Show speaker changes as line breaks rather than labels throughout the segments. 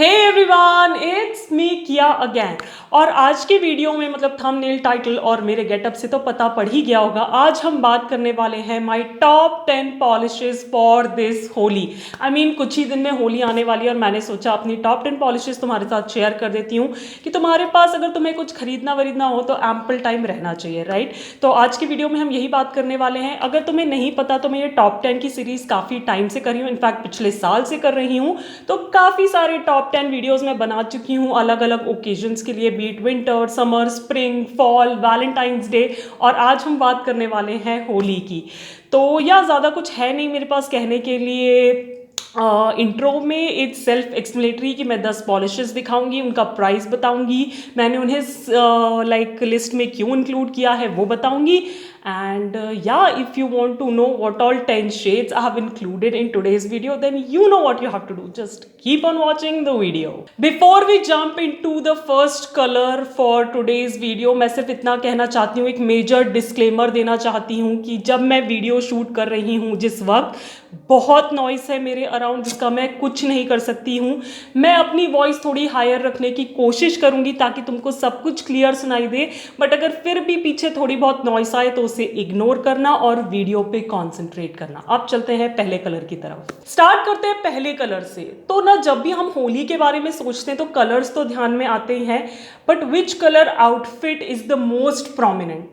Hey everyone, it's me किया again. और आज की वीडियो में मतलब थंबनेल, टाइटल और मेरे गेटअप से तो पता पड़ ही गया होगा, आज हम बात करने वाले हैं my top 10 polishes for this Holi. कुछ ही दिन में होली आने वाली है और मैंने सोचा अपनी टॉप 10 पॉलिशेस तुम्हारे साथ शेयर कर देती हूँ कि तुम्हारे पास अगर तुम्हें कुछ खरीदना वरीदना हो तो एम्पल टाइम रहना चाहिए, राइट। तो आज की वीडियो में हम यही बात करने वाले हैं। अगर तुम्हें नहीं पता तो मैं ये टॉप 10 की सीरीज काफ़ी टाइम से कर रही हूँ, इनफैक्ट पिछले साल से कर रही हूँ। तो काफ़ी सारे टॉप 10 वीडियोस मैं बना चुकी हूँ अलग अलग ओकेजन्स के लिए, be it winter, summer, spring, fall, Valentine's Day. और आज हम बात करने वाले हैं होली की। तो या ज़्यादा कुछ है नहीं मेरे पास कहने के लिए। इंट्रो में इट्स सेल्फ एक्सप्लेनेटरी कि मैं 10 पॉलिशेस दिखाऊंगी, उनका प्राइस बताऊंगी, मैंने उन्हें लाइक लिस्ट में क्यों इंक्लूड किया है वो बताऊंगी। And if you want to know what all 10 shades I have included in today's video, then you know what you have to do. Just keep on watching the video. Before we jump into the first color for today's video, मैं सिर्फ इतना कहना चाहती हूँ, एक major disclaimer देना चाहती हूँ कि जब मैं वीडियो शूट कर रही हूँ जिस वक्त बहुत नॉइस है मेरे अराउंड जिसका मैं कुछ नहीं कर सकती हूँ। मैं अपनी वॉइस थोड़ी हायर रखने की कोशिश करूँगी ताकि तुमको सब कुछ क्लियर सुनाई दे, बट अगर फिर भी पीछे थोड़ी बहुत नॉइस आए तो उसे इग्नोर करना और वीडियो पे कॉन्सेंट्रेट करना। अब चलते हैं पहले कलर की तरफ। स्टार्ट करते हैं पहले कलर से। तो ना जब भी हम होली के बारे में सोचते हैं तो कलर्स तो ध्यान में आते ही हैं, but which colour outfit is the most prominent?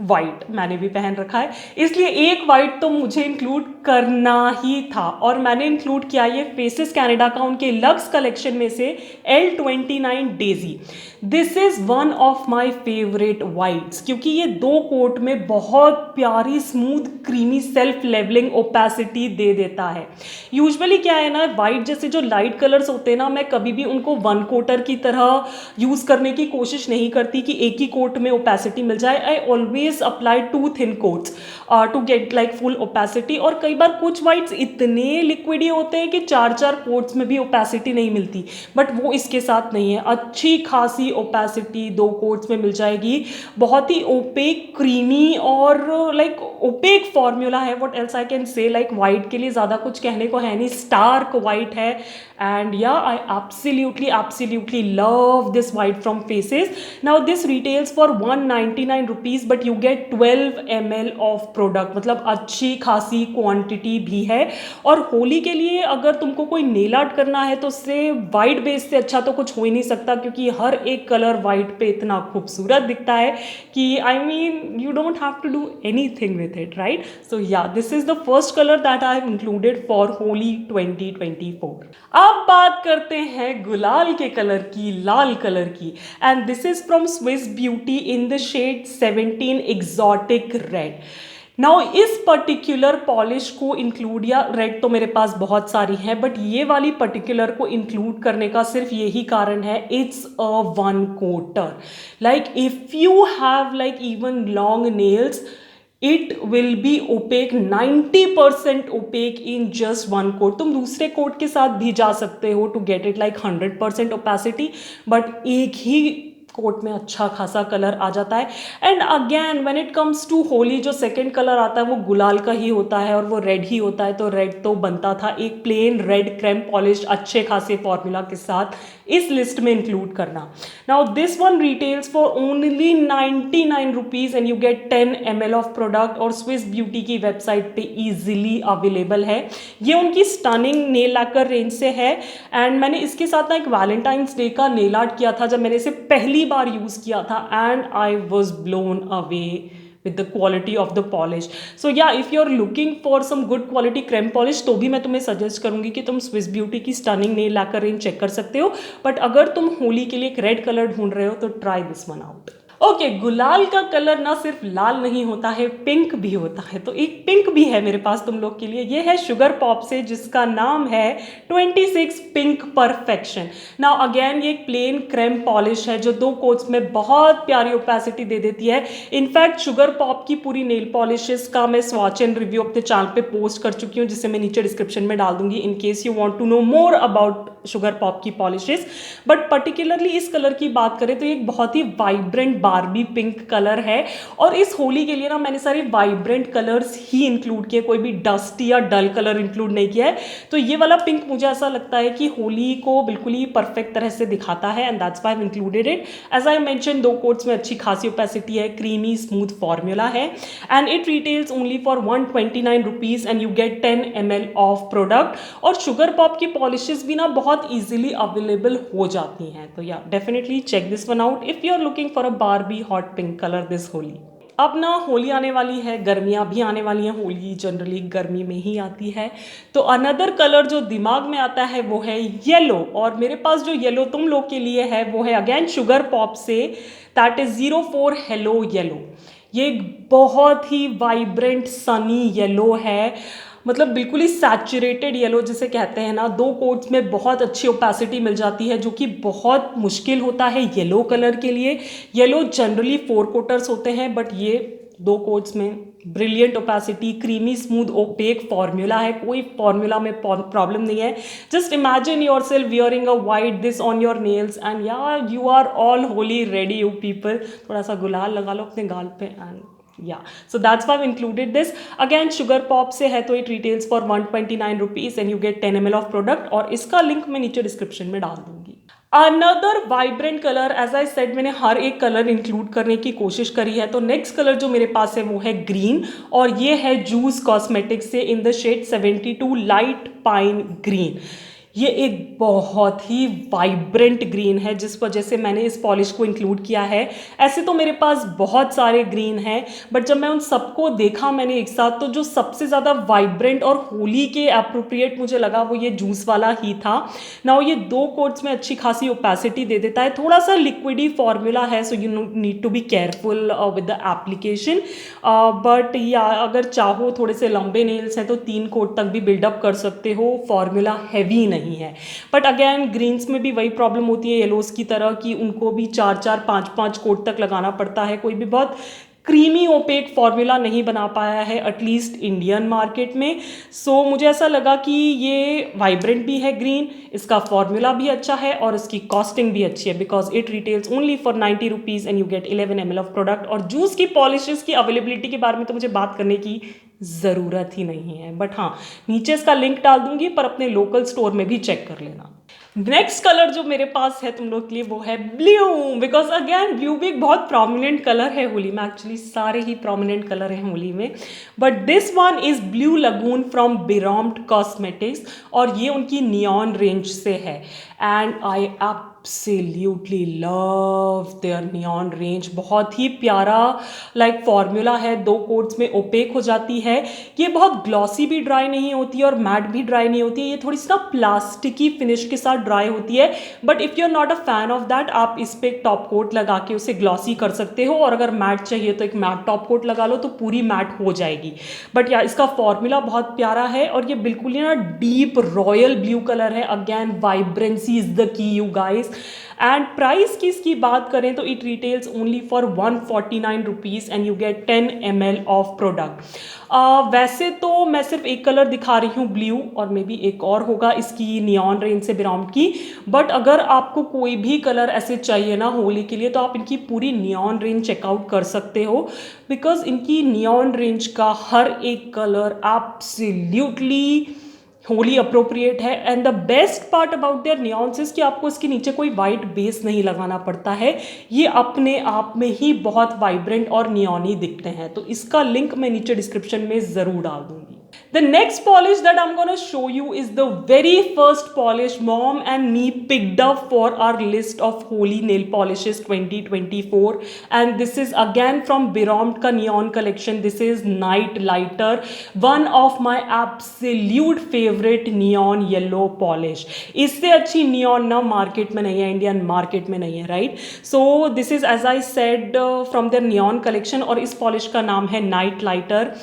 White. मैंने भी पहन रखा है इसलिए एक वाइट तो मुझे इंक्लूड करना ही था, और मैंने इंक्लूड किया ये फेसेस कनाडा का उनके लक्स कलेक्शन में से L29 daisy. This is one of my favourite whites क्योंकि ये दो कोट में बहुत प्यारी smooth creamy self levelling opacity दे देता है। यूजुअली क्या है ना, वाइट जैसे जो लाइट कलर्स होते हैं ना, मैं कभी भी उनको वन कोटर की तरह यूज़ करने की कोशिश नहीं करती कि एक ही कोट में ओपेसिटी मिल जाए। I always apply 2 thin coats to get like full opacity. और कई बार कुछ वाइट्स इतने लिक्विडी होते हैं कि 4 कोट्स में भी ओपेसिटी नहीं मिलती, बट वो इसके साथ नहीं है। अच्छी खासी ओपेसिटी 2 कोट्स में मिल जाएगी। बहुत ही ओपेक, क्रीमी और लाइक ओपेक फॉर्मूला है। व्हाट एल्स आई कैन से, लाइक वाइट के लिए ज़्यादा कुछ कहने को है नहीं, स्टार्क वाइट है। एंड या आई absolutely love this white from Faces. Now this retails for 199 rupees but you get 12 ml of product, मतलब अच्छी खासी क्वांटिटी भी है। और होली के लिए अगर तुमको कोई नेल आर्ट करना है तो उससे वाइट बेस से अच्छा तो कुछ हो ही नहीं सकता, क्योंकि हर एक कलर वाइट पे इतना खूबसूरत दिखता है कि you don't have to do anything with it, right? So yeah, this is the first color that I have included for Holi 2024. अब बात करते हैं गुलाल के कलर की, लाल कलर की। And this is from Swiss beauty in the shade 17 exotic red. Now इस पर्टिकुलर पॉलिश को इंक्लूड, या रेड तो मेरे पास बहुत सारी है बट ये वाली पर्टिकुलर को इंक्लूड करने का सिर्फ यही कारण है, it's a one coater. Like if you have like even long nails, it will be opaque, 90% opaque in just one coat। तुम दूसरे कोट के साथ भी जा सकते हो to get it like 100% opacity, but एक ही कोट में अच्छा खासा कलर आ जाता है। And again when it comes to Holi, जो सेकंड कलर आता है वो गुलाल का ही होता है और वो रेड ही होता है। तो रेड तो बनता था एक प्लेन रेड क्रेम पॉलिश अच्छे खासे फॉर्मूला के साथ इस लिस्ट में इंक्लूड करना। Now this one retails for only 99 rupees and you get 10 ml of product, और स्विस ब्यूटी की वेबसाइट पे ईजिली अवेलेबल है। ये उनकी स्टनिंग नेल लैकर रेंज से है। एंड मैंने इसके साथ ना एक वैलेंटाइंस डे का नेल आर्ट किया था जब मैंने इसे पहली बार यूज किया था, and I was blown away with the quality of the polish. So yeah, if you're looking for some good quality creme polish तो भी मैं तुम्हें सजेस्ट करूंगी कि तुम स्विस ब्यूटी की stunning nail lacquer range check कर सकते हो। बट अगर तुम होली के लिए एक रेड कलर ढूंढ रहे हो तो try this one out. Okay, गुलाल का कलर ना सिर्फ लाल नहीं होता है, पिंक भी होता है। तो एक पिंक भी है मेरे पास तुम लोग के लिए। ये है शुगर पॉप से, जिसका नाम है 26 पिंक परफेक्शन। नाउ अगेन ये एक प्लेन क्रेम पॉलिश है जो 2 कोट्स में बहुत प्यारी ओपेसिटी दे देती है। इनफैक्ट शुगर पॉप की पूरी नेल पॉलिशेस का मैं स्वॉच एंड रिव्यू अपने चैनल पे पोस्ट कर चुकी हूँ, जिसे मैं नीचे डिस्क्रिप्शन में डाल दूंगी in case you want to know more about sugar pop की पॉलिशेस, बट पर्टिकुलरली इस कलर की बात करें तो ये एक बहुत ही वाइब्रेंट बारबी पिंक कलर है। और इस होली के लिए ना मैंने सारे वाइब्रेंट कलर्स ही इंक्लूड किए, कोई भी डस्टी या डल कलर इंक्लूड नहीं किया है। तो ये वाला पिंक मुझे ऐसा लगता है कि होली को बिल्कुल ही परफेक्ट तरह से दिखाता है, and that's why I included it. As I mention, 2 coats में अच्छी खासी ओपेसिटी है, क्रीमी स्मूथ फॉर्मूला है, and it retails only for 129 rupees and you get 10 ml of product. और शुगर पॉप की पॉलिशेस भी ना बहुत ईजिली अवेलेबल हो जाती हैं। तो या definitely check this one out if you are looking for a Barbie hot pink colour this Holi. अब ना होली आने वाली है, गर्मियाँ भी आने वाली हैं, होली जनरली गर्मी में ही आती है। तो अनदर कलर जो दिमाग में आता है वो है येलो, और मेरे पास जो येलो तुम लोग के लिए है वो है अगेन शुगर पॉप से, दैट इज 04 हेलो येलो। ये एक बहुत ही वाइब्रेंट सनी येलो है, मतलब बिल्कुल ही सैचुरेटेड येलो जिसे कहते हैं ना। 2 कोट्स में बहुत अच्छी ओपेसिटी मिल जाती है, जो कि बहुत मुश्किल होता है येलो कलर के लिए। येलो जनरली 4 कोटर्स होते हैं, बट ये 2 कोट्स में brilliant opacity, creamy smooth opaque formula है, कोई फॉर्मूला में प्रॉब्लम नहीं है। Just imagine yourself wearing a white this on your nails and yeah you are all Holi ready you people. थोड़ा सा गुलाल लगा लो अपने गाल पे एंड या so that's why I've included this. Again sugar pop से है तो it retails for 129 rupees and you get 10 ml of product, और इसका लिंक मैं नीचे डिस्क्रिप्शन में डाल दूंगी। Another vibrant colour, as I said मैंने हर एक कलर इंक्लूड करने की कोशिश करी है। तो नेक्स्ट कलर जो मेरे पास है वो है ग्रीन, और ये है जूस कॉस्मेटिक्स से in the shade 72 light pine green. ये एक बहुत ही वाइब्रेंट ग्रीन है, जिस वजह से मैंने इस पॉलिश को इंक्लूड किया है। ऐसे तो मेरे पास बहुत सारे ग्रीन हैं, बट जब मैं उन सबको देखा मैंने एक साथ, तो जो सबसे ज़्यादा वाइब्रेंट और होली के अप्रोप्रिएट मुझे लगा वो ये जूस वाला ही था। नाउ ये 2 कोट्स में अच्छी खासी ओपेसिटी दे देता है, थोड़ा सा लिक्विडी फॉर्मूला है, so you need to be careful with the application. But या अगर चाहो थोड़े से लंबे नेल्स हैं तो 3 कोट तक भी बिल्डअप कर सकते हो, फॉर्मूला हैवी नहीं है। बट अगेन ग्रीन्स में भी वही प्रॉब्लम होती है येलोज की तरह कि उनको भी 4-4, 5-5 कोट तक लगाना पड़ता है। कोई भी बहुत क्रीमी ओपेक फॉर्मूला नहीं बना पाया है एटलीस्ट इंडियन मार्केट में। सो मुझे ऐसा लगा कि ये वाइब्रेंट भी है ग्रीन, इसका फॉर्मूला भी अच्छा है और इसकी कॉस्टिंग भी अच्छी है, because it retails only for 90 rupees and you gate 11 ml of product. और जूस की पॉलिशेस की अवेलेबिलिटी के बारे में तो मुझे बात करने की ज़रूरत ही नहीं है, बट हाँ नीचे इसका लिंक डाल दूंगी, पर अपने लोकल स्टोर में भी चेक कर लेना। नेक्स्ट कलर जो मेरे पास है तुम लोग के लिए वो है ब्लू, बिकॉज अगेन ब्लू भी एक बहुत प्रोमिनेंट कलर है होली में। एक्चुअली सारे ही प्रोमिनेंट कलर हैं होली में, but this one is blue lagoon from बिरॉम्ड कॉस्मेटिक्स, और ये उनकी नियॉन रेंज से है। And I absolutely love their neon range. बहुत ही प्यारा लाइक फॉर्मूला है, 2 कोट्स में ओपेक हो जाती है। ये बहुत ग्लॉसी भी ड्राई नहीं होती और मैट भी ड्राई नहीं होती है, ये थोड़ी सी ना प्लास्टिकी फिनिश के साथ ड्राई होती है। But if you are not a fan of that, आप इस पर एक टॉप कोट लगा के उसे ग्लॉसी कर सकते हो, और अगर मैट चाहिए तो एक मैट टॉप कोट लगा लो तो पूरी मैट हो जाएगी। बट या इसका फॉर्मूला बहुत प्यारा है, और ये बिल्कुल ही ना डीप रॉयल ब्लू कलर है। Again vibrancy is the key you guys. And price की इसकी बात करें तो it retails only for 149 rupees and you get 10 ml of product. वैसे तो मैं सिर्फ एक कलर दिखा रही हूँ ब्लू, और मे बी एक और होगा इसकी नियॉन रेंज से बिरॉम्ड की। बट अगर आपको कोई भी कलर ऐसे चाहिए ना होली के लिए, तो आप इनकी पूरी नियॉन रेंज चेकआउट कर सकते हो, बिकॉज इनकी नियॉन रेंज का हर एक कलर एब्सोल्युटली होली अप्रोप्रिएट है। And the best part about their neons is कि आपको इसके नीचे कोई वाइट बेस नहीं लगाना पड़ता है, ये अपने आप में ही बहुत वाइब्रेंट और नियॉनी दिखते हैं। तो इसका लिंक मैं नीचे डिस्क्रिप्शन में ज़रूर डाल दूंगी। The next polish that I'm gonna show you is the very first polish mom and me picked up for our list of holy nail polishes 2024, and this is again from Biromt ka neon collection. This is Night Lighter, one of my absolute favorite neon yellow polish. इससे अच्छी neon ना market में नहीं है, Indian market में नहीं है, right? So this is as I said from there neon collection, और इस पॉलिश का नाम है नाइट लाइटर।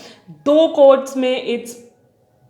2 कोट्स में इट्स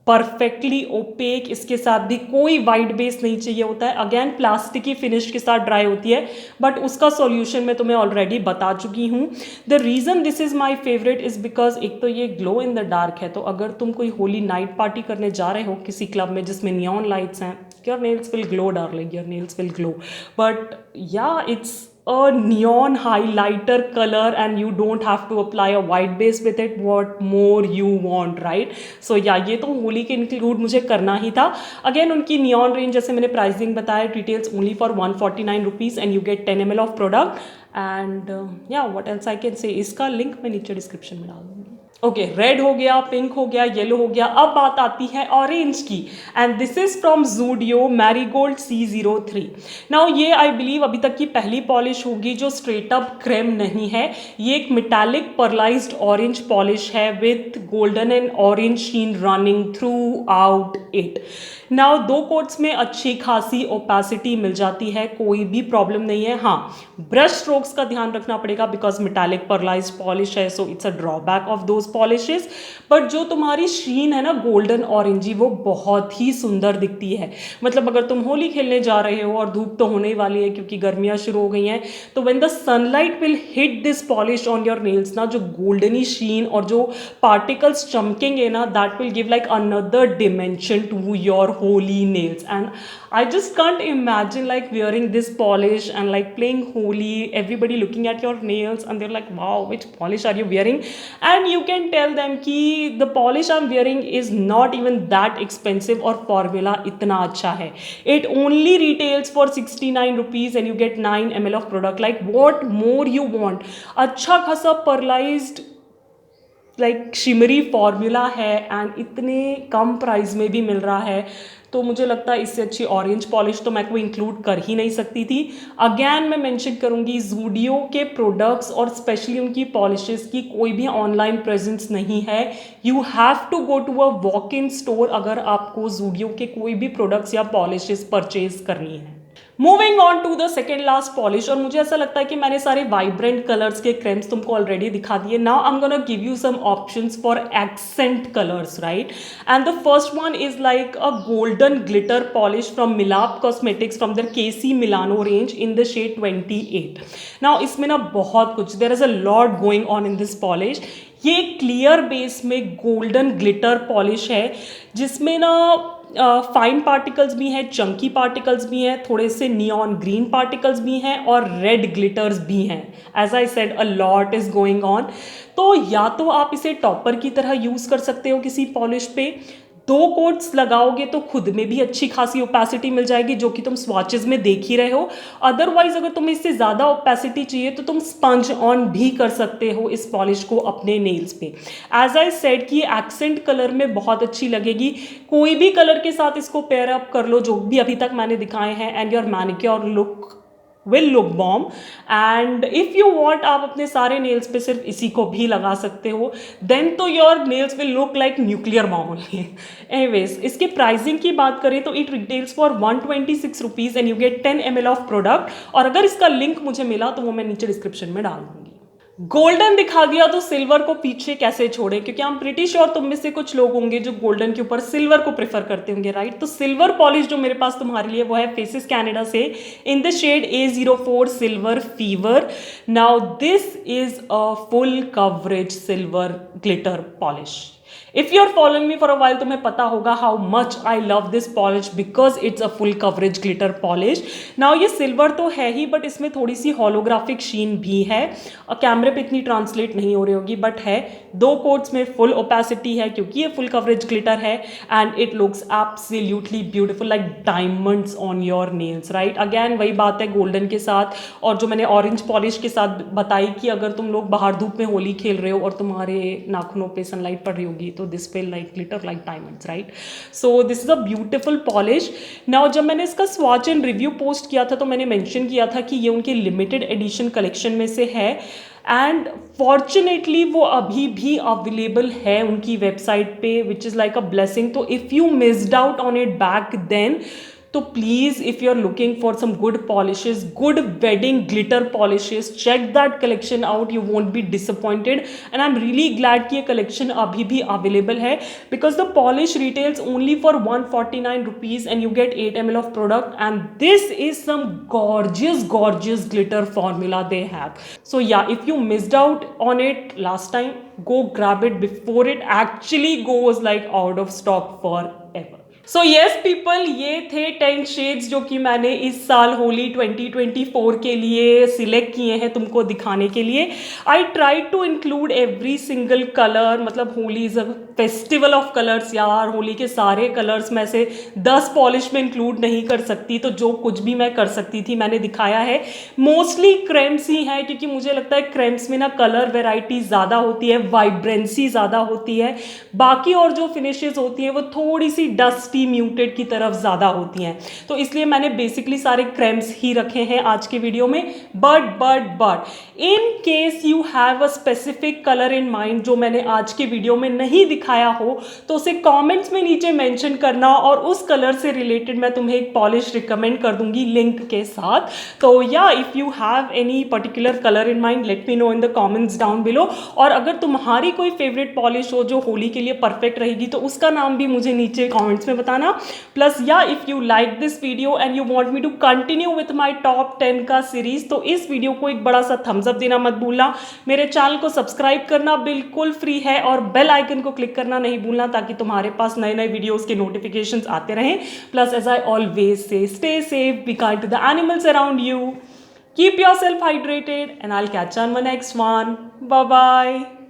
परफेक्टली ओपेक, इसके साथ भी कोई वाइट बेस नहीं चाहिए होता है। अगेन प्लास्टिकी फिनिश के साथ ड्राई होती है, बट उसका सॉल्यूशन मैं तुम्हें ऑलरेडी बता चुकी हूँ। The reason this is my favourite is because एक तो ये ग्लो इन द डार्क है, तो अगर तुम कोई होली नाइट पार्टी करने जा रहे हो किसी क्लब में जिसमें नियॉन लाइट्स हैं, Your nails will glow, darling. Your nails will glow. But yeah, it's a neon highlighter color and you don't have to apply a white base with it. What more you want, right? So yeah, ये तो होली के include मुझे करना ही था. Again उनकी neon range जैसे मैंने pricing बताया, details only for 149 rupees and you get 10 ml of product. And yeah what else I can say, इसका लिंक मैं नीचे डिस्क्रिप्शन में डाल दूँगी. ओके, रेड हो गया, पिंक हो गया, येलो हो गया. अब बात आती है ऑरेंज की, and this is from Zudio marigold C03. Now ये आई बिलीव अभी तक की पहली पॉलिश होगी जो स्ट्रेट अप क्रेम नहीं है. ये एक मेटालिक पर्लाइज्ड ऑरेंज पॉलिश है with golden and orange sheen running throughout it. Now 2 coats में अच्छी खासी ओपेसिटी मिल जाती है, कोई भी प्रॉब्लम नहीं है. हाँ, ब्रश स्ट्रोक्स का ध्यान रखना पड़ेगा बिकॉज मेटालिक पर्लाइज्ड पॉलिश है, so it's a drawback of those polishes. But जो तुम्हारी शीन है ना गोल्डन ऑरेंजी, वो बहुत ही सुंदर दिखती है. मतलब अगर तुम होली खेलने जा रहे हो और धूप तो होने ही वाली है क्योंकि गर्मियाँ शुरू हो गई हैं, तो when the sunlight will hit this polish on your nails ना, जो गोल्डनी शीन और जो पार्टिकल्स चमकेंगे ना, that will give like another dimension to your holy nails. And I just can't imagine like wearing this polish and like playing holy, everybody looking at your nails and they're like, wow, which polish are you wearing? And you can tell them ki the polish I'm wearing is not even that expensive और formula इतना अच्छा है. It only retails for 69 rupees and you get 9 ml of product. Like what more you want? अच्छा खासा perlized like shimmery formula है and इतने कम price में भी मिल रहा है, तो मुझे लगता है इससे अच्छी ऑरेंज पॉलिश तो मैं कोई इंक्लूड कर ही नहीं सकती थी. अगेन मैं मेंशन करूंगी जूडियो के प्रोडक्ट्स और स्पेशली उनकी पॉलिशेस की कोई भी ऑनलाइन प्रेजेंस नहीं है. You have to go to a walk in store अगर आपको जूडियो के कोई भी प्रोडक्ट्स या पॉलिशेस परचेज करनी है. Moving on to the second last polish, और मुझे ऐसा लगता है कि मैंने सारे वाइब्रेंट कलर्स के क्रेम्स तुमको ऑलरेडी दिखा दिए. Now I am gonna give you some options for accent colours, right? And the first one is like a golden glitter polish from मिलाप cosmetics from the KC Milano range in the shade 28. Now इसमें ना बहुत कुछ, there is a lot going on in this polish. ये clear base में golden glitter polish है जिसमें ना फाइन पार्टिकल्स भी हैं, चंकी पार्टिकल्स भी हैं, थोड़े से नियॉन ग्रीन पार्टिकल्स भी हैं और रेड ग्लिटर्स भी हैं. As I said, a lot is going on. तो या तो आप इसे टॉपर की तरह यूज़ कर सकते हो किसी पॉलिश पे, 2 कोट्स लगाओगे तो खुद में भी अच्छी खासी ओपेसिटी मिल जाएगी जो कि तुम स्वॉचेस में देख ही रहे हो. अदरवाइज अगर तुम्हें इससे ज़्यादा ओपेसिटी चाहिए तो तुम स्पंज ऑन भी कर सकते हो इस पॉलिश को अपने नेल्स पे. एज आई सेड कि एक्सेंट कलर में बहुत अच्छी लगेगी. कोई भी कलर के साथ इसको पेयर अप कर लो जो भी अभी तक मैंने दिखाए हैं and your manicure look will look bomb. And if you want आप अपने सारे नेल्स पे सिर्फ इसी को भी लगा सकते हो, देन तो your nails will look like nuclear bomb only. Anyways, इसके प्राइसिंग की बात करें तो it retails for 126 rupees and you get 10 ml of product. और अगर इसका लिंक मुझे मिला तो वो मैं नीचे डिस्क्रिप्शन में डाल दूंगी. गोल्डन दिखा दिया तो सिल्वर को पीछे कैसे छोड़े, क्योंकि हम प्रिटी श्योर तुम में से कुछ लोग होंगे जो गोल्डन के ऊपर सिल्वर को प्रेफर करते होंगे, राइट? तो सिल्वर पॉलिश जो मेरे पास तुम्हारे लिए वो है फेसेस कैनेडा से in the shade A04 silver fever. Now this is a full coverage silver glitter polish. If you are following me for a while तुम्हें पता होगा how much I love this polish because it's a full coverage glitter polish. Now ये silver तो है ही but इसमें थोड़ी सी holographic शीन भी है. कैमरे पे इतनी ट्रांसलेट नहीं हो रही होगी बट है. 2 कोट्स में फुल ओपेसिटी है क्योंकि ये फुल कवरेज ग्लिटर है and it looks absolutely beautiful like diamonds on your nails, right? Again वही बात है गोल्डन के साथ और जो मैंने ऑरेंज पॉलिश के साथ बताई कि अगर तुम लोग बाहर धूप में होली खेल रहे हो और तुम्हारे नाखूनों पे सनलाइट पड़ रही होगी तो this will like glitter like diamonds, right? So this is a beautiful polish. Now जब मैंने इसका स्वॉच एंड रिव्यू पोस्ट किया था तो मैंने मेंशन किया था कि ये उनके लिमिटेड एडिशन कलेक्शन में से है एंड फॉर्चुनेटली वो अभी भी अवेलेबल है उनकी वेबसाइट पे which is like a blessing. तो if you missed out on it back then, तो please if you are looking for some good polishes, good wedding glitter polishes, check that collection out, you won't be disappointed. And I am really glad कि ये collection अभी भी available है because the polish retails only for 149 rupees and you get 8 ml of product and this is some gorgeous glitter formula they have. So yeah, if you missed out on it last time, go grab it before it actually goes like out of stock forever. So yes people, ये थे 10 shades जो कि मैंने इस साल होली 2024 के लिए select किए हैं तुमको दिखाने के लिए। I try to include every single colour, मतलब Holi is a festival of colours यार, होली के सारे कलर्स में से 10 पॉलिश में इंक्लूड नहीं कर सकती, तो जो कुछ भी मैं कर सकती थी मैंने दिखाया है। मोस्टली क्रेम्स ही हैं क्योंकि मुझे लगता है क्रेम्स में ना कलर वेराइटी ज़्यादा होती है, वाइब्रेंसी ज़्यादा होती है। बाकी और जो फिनिशेस होती हैं वो थोड़ी सी डस्टी म्यूटेड की तरफ ज़्यादा होती हैं, तो इसलिए मैंने बेसिकली सारे क्रेम्स ही रखे हैं आज के वीडियो में। But in case you have a specific colour in mind जो मैंने आज के वीडियो में नहीं दिखाया हो, तो उसे कमेंट्स में नीचे मेंशन करना और उस कलर से रिलेटेड मैं तुम्हें एक पॉलिश रिकमेंड कर दूंगी लिंक के साथ। तो या if you have any particular colour in mind let me know in the comments down below. और अगर तुम्हारी कोई फेवरेट पॉलिश हो जो होली के लिए परफेक्ट रहेगी तो उसका नाम भी मुझे नीचे कमेंट्स में बताना। प्लस या if you like this video and you want me to continue with my top 10 का सीरीज, तो इस वीडियो को एक बड़ा सा थम्स अप देना मत भूलना। मेरे चैनल को सब्सक्राइब करना बिल्कुल फ्री है और बेल आइकन को क्लिक करना नहीं भूलना ताकि तुम्हारे पास नए नए वीडियोस के नोटिफिकेशंस आते रहें। Plus as I always say stay safe, be kind to the animals around you, keep yourself hydrated, and I'll catch you on my next one. Bye bye.